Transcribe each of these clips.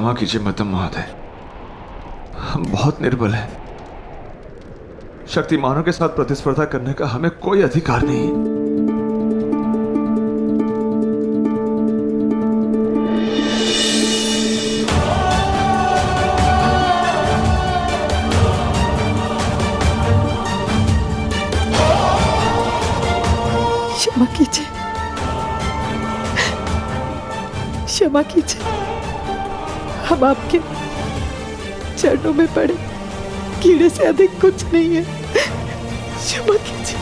क्षमा कीजिए मध्यम महोदय, हम बहुत निर्बल हैं। शक्तिमानों के साथ प्रतिस्पर्धा करने का हमें कोई अधिकार नहीं है। क्षमा कीजिए, क्षमा कीजिए, हम आपके चरणों में पड़े कीड़े से अधिक कुछ नहीं है। क्षमा कीजिए।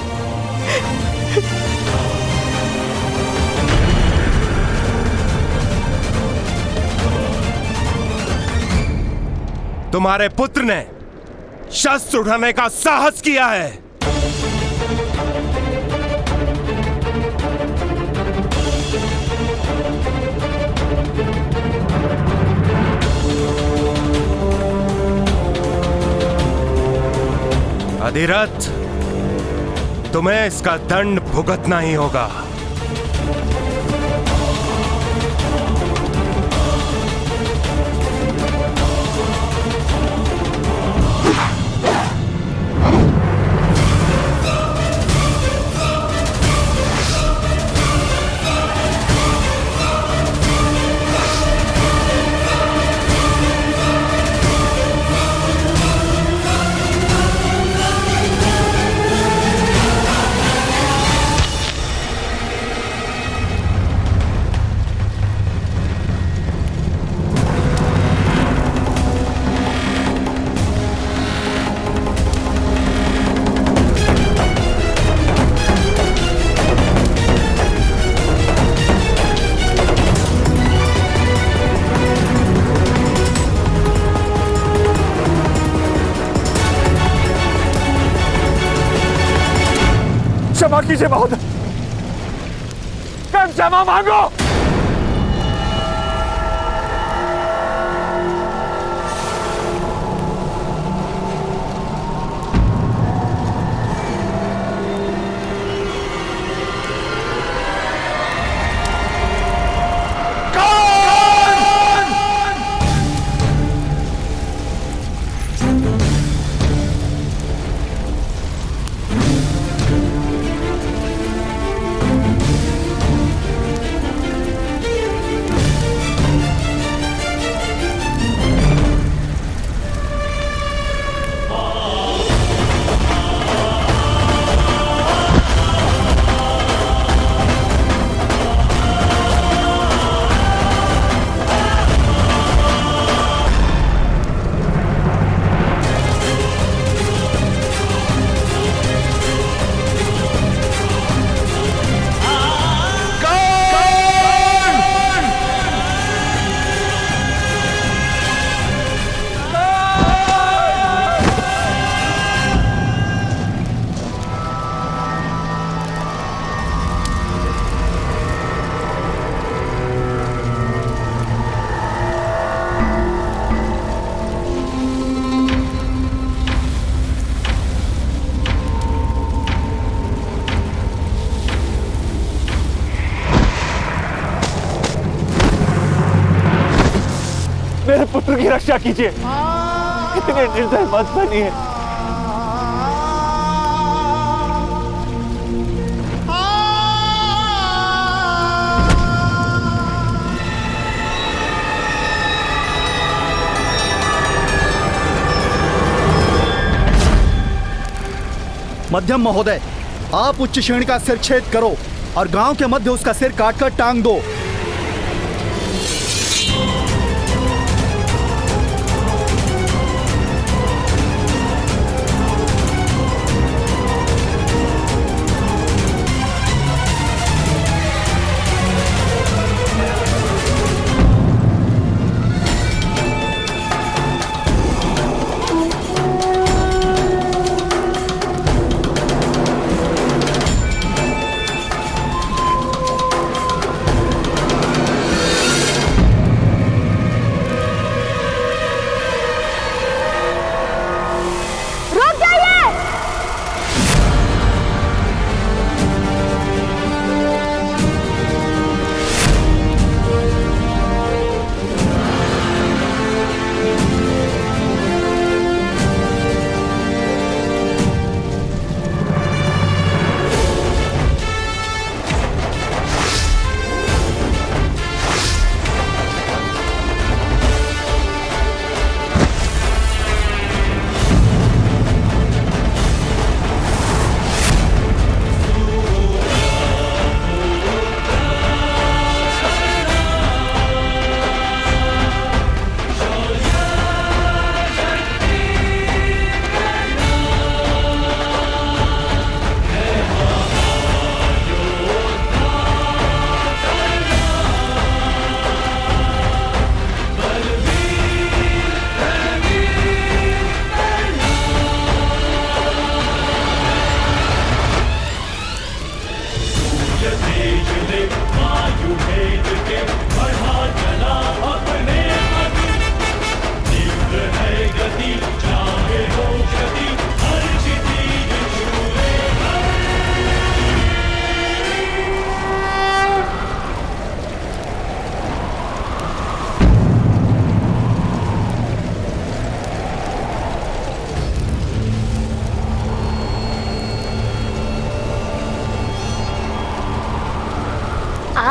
तुम्हारे पुत्र ने शस्त्र उठाने का साहस किया है। अधिरथ, तुम्हें इसका दंड भुगतना ही होगा। क्षमा कीजिए महोदय, क्षमा मांगो। मेरे पुत्र की रक्षा कीजिए, इतने निर्दय मत बनिए। मध्यम महोदय, आप उच्च श्रेणी का सिर छेद करो और गांव के मध्य उसका सिर काटकर टांग दो।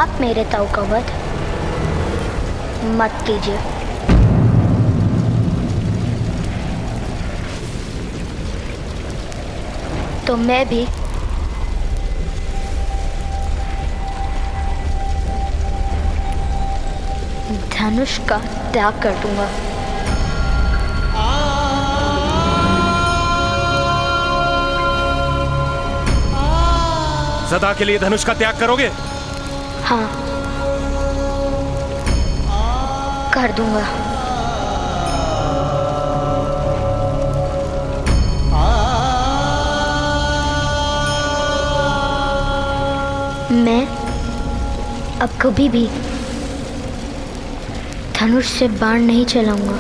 आप मेरे ताऊ का वध मत कीजिए। तो मैं भी धनुष का त्याग कर दूंगा। सदा के लिए धनुष का त्याग करोगे? हाँ, कर दूंगा। मैं अब कभी भी धनुष से बाण नहीं चलाऊंगा।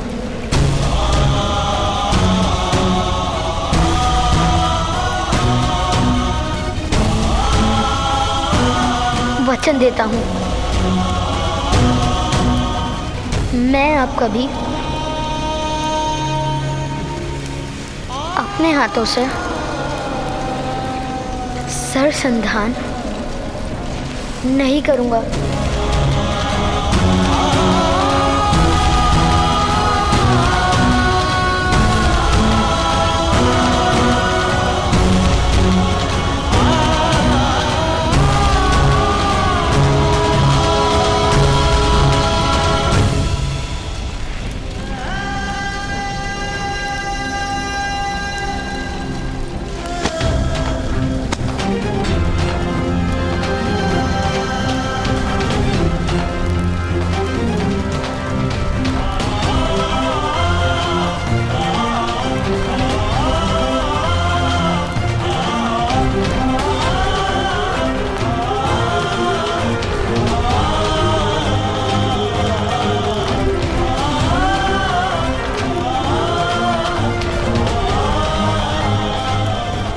वचन देता हूं, मैं अब कभी अपने हाथों से सरसंधान नहीं करूंगा।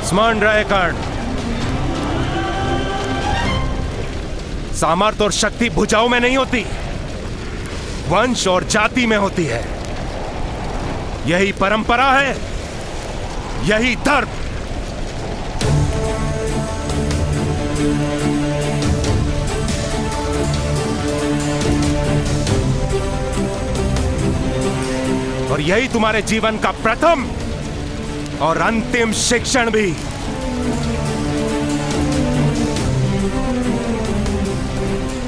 स्मरण रहे कर्ण, सामर्थ्य और शक्ति भुजाओं में नहीं होती, वंश और जाति में होती है। यही परंपरा है, यही धर्म। और यही तुम्हारे जीवन का प्रथम और अंतिम शिक्षण भी।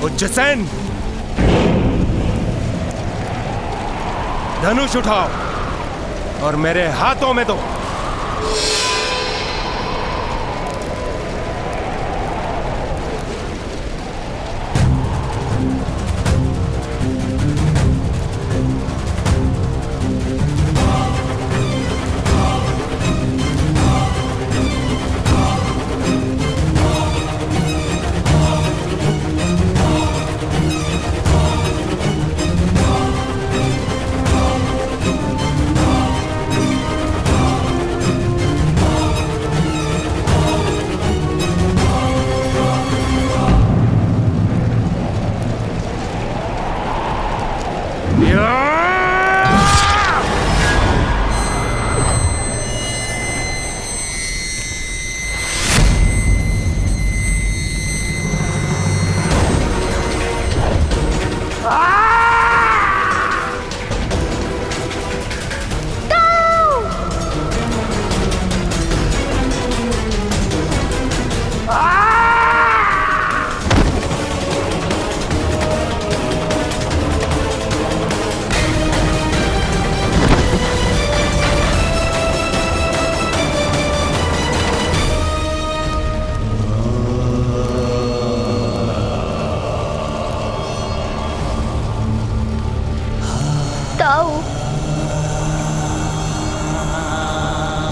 उच्चसेन, धनुष उठाओ और मेरे हाथों में दो।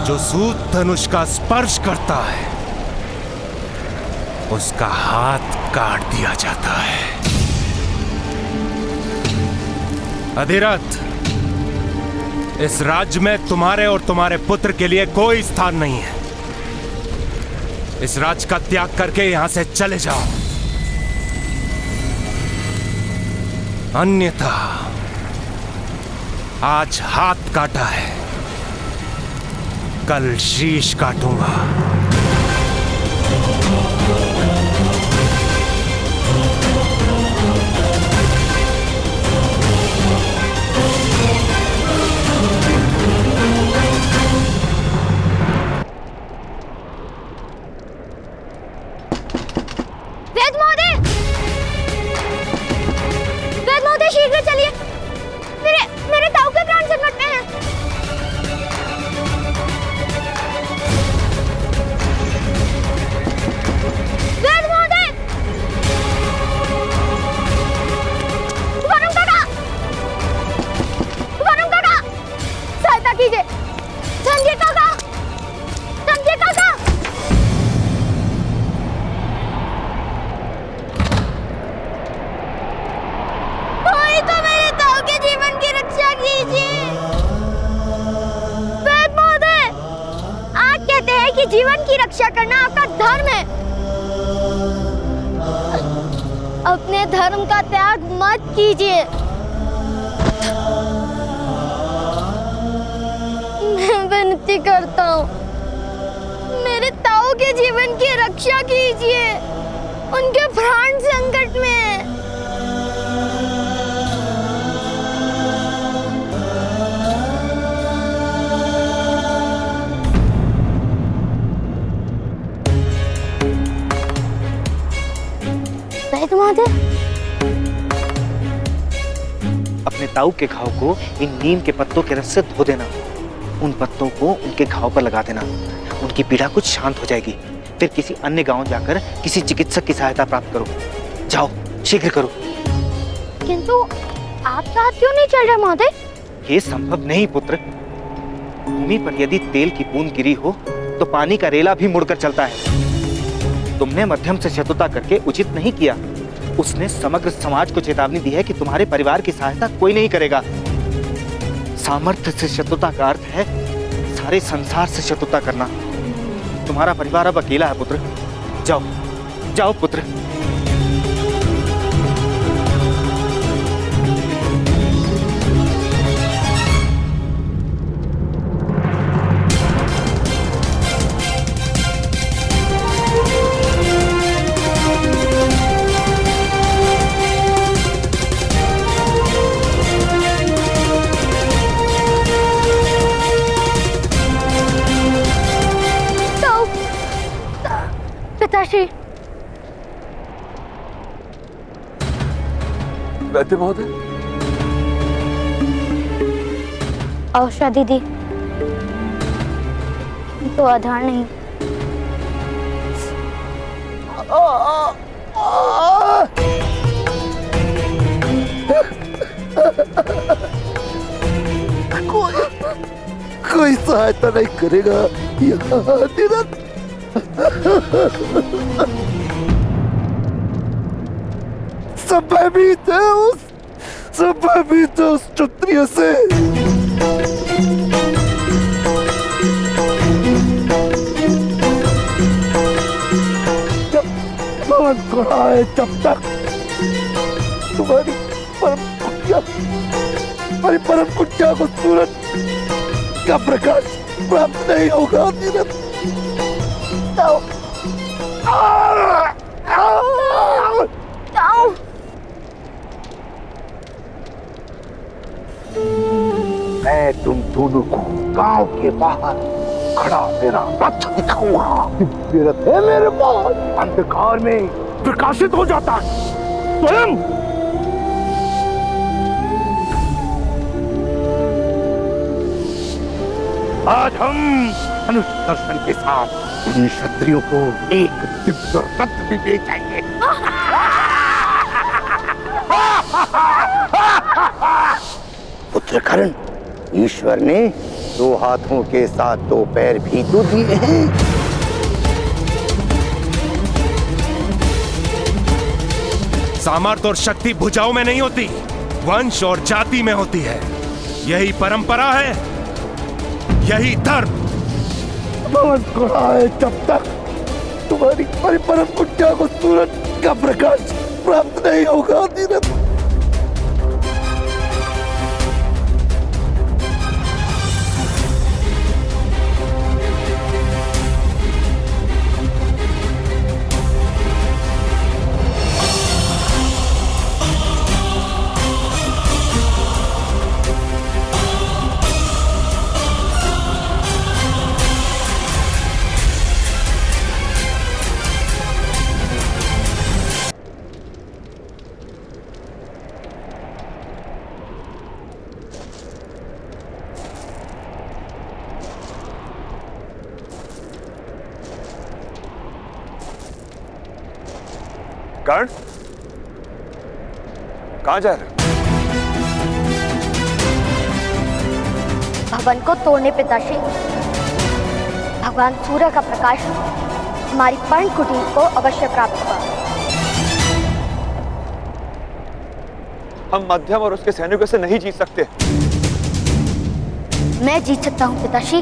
जो सूत धनुष का स्पर्श करता है उसका हाथ काट दिया जाता है। अधिरथ, इस राज्य में तुम्हारे और तुम्हारे पुत्र के लिए कोई स्थान नहीं है। इस राज्य का त्याग करके यहां से चले जाओ, अन्यथा आज हाथ काटा है, कल शीश काटूंगा। कीजिए। संजय काका, संजय काका। कोई तो मेरे ताऊ के जीवन की रक्षा कीजिए। वैद्य महोदय, आप कहते हैं कि जीवन की रक्षा करना आपका धर्म है। अपने धर्म का त्याग मत कीजिए। मैं विनती करता हूँ, मेरे ताऊ के जीवन की रक्षा कीजिए। उनके प्राण संकट में हैं। वैद्य महोदय, अपने ताऊ के घाव को इन नीम के पत्तों के रस से धो देना। उन पत्तों को उनके घाव पर लगा देना। उनकी पीड़ा कुछ शांत हो जाएगी। फिर किसी अन्य गांव जाकर किसी चिकित्सक की सहायता प्राप्त करो। जाओ, शीघ्र करो। किंतु आप साथ क्यों नहीं चल रहे महोदय? ये संभव नहीं पुत्र। भूमि पर यदि तेल की बूंद गिरी हो तो पानी का रेला भी मुड़कर चलता है। तुमने मध्यम से शत्रुता करके उचित नहीं किया। उसने समग्र समाज को चेतावनी दी है कि तुम्हारे परिवार की सहायता कोई नहीं करेगा। सामर्थ्य से शत्रुता का अर्थ है सारे संसार से शत्रुता करना। तुम्हारा परिवार अब अकेला है पुत्र। जाओ, जाओ पुत्र। पिताश्री, वैद्य महोदय, औषधि दी तो आधार नहीं। कोई सहायता नहीं करेगा यहाँ निरंतर। संभवित है उस क्षत्रिय से। जब भवन खड़ा है तब तक तुम्हारी परम कुटिया को सूरज का प्रकाश प्राप्त नहीं होगा निरंतर। मैं तुम दोनों को गांव के बाहर खड़ा मेरा रथ दिखाऊंगा। दिव्य रथ है मेरे पास, अंधकार में प्रकाशित हो जाता है स्वयं। आज हम धनुष दर्शन के साथ इन क्षत्रियों को एक दिव्य रथ भी दे जाएंगे। पुत्र कर्ण, ईश्वर ने 2 हाथों के साथ 2 पैर भी तो दिए हैं। सामर्थ्य और शक्ति भुजाओं में नहीं होती, वंश और जाति में होती है। यही परंपरा है, यही धर्म। भवन खड़ा है जब तक तुम्हारी परम कुटिया को सूरज का प्रकाश प्राप्त नहीं होगा निरंतर। कर्ण, कहाँ जा रहे हो? वन को तोड़ने पिताश्री। भगवान सूर्य का प्रकाश हमारी पर्ण कुटीर को अवश्य प्राप्त हुआ। हम मध्यम और उसके सैनिकों से नहीं जीत सकते। मैं जीत सकता हूँ पिताश्री।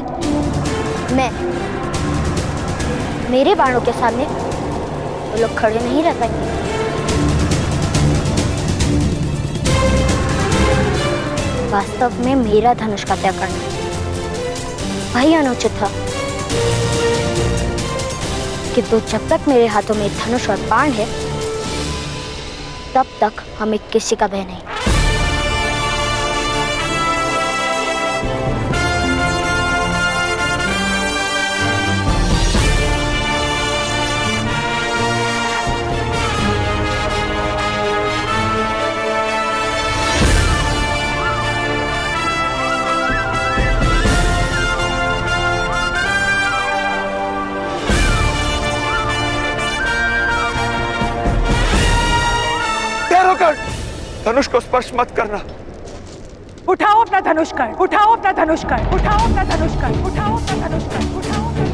मैं, मेरे बाणों के सामने वो लोग खड़े नहीं रह पाएंगे। वास्तव में मेरा धनुष का त्याग करना वही अनुचित था, किंतु जब तक मेरे हाथों में धनुष और बाण है तब तक हमें किसी का भय नहीं। धनुष को स्पर्श मत करना। उठाओ अपना धनुष कर, उठाओ अपना धनुष कर, उठाओ अपना धनुष कर, उठाओ अपना धनुष कर, उठाओ।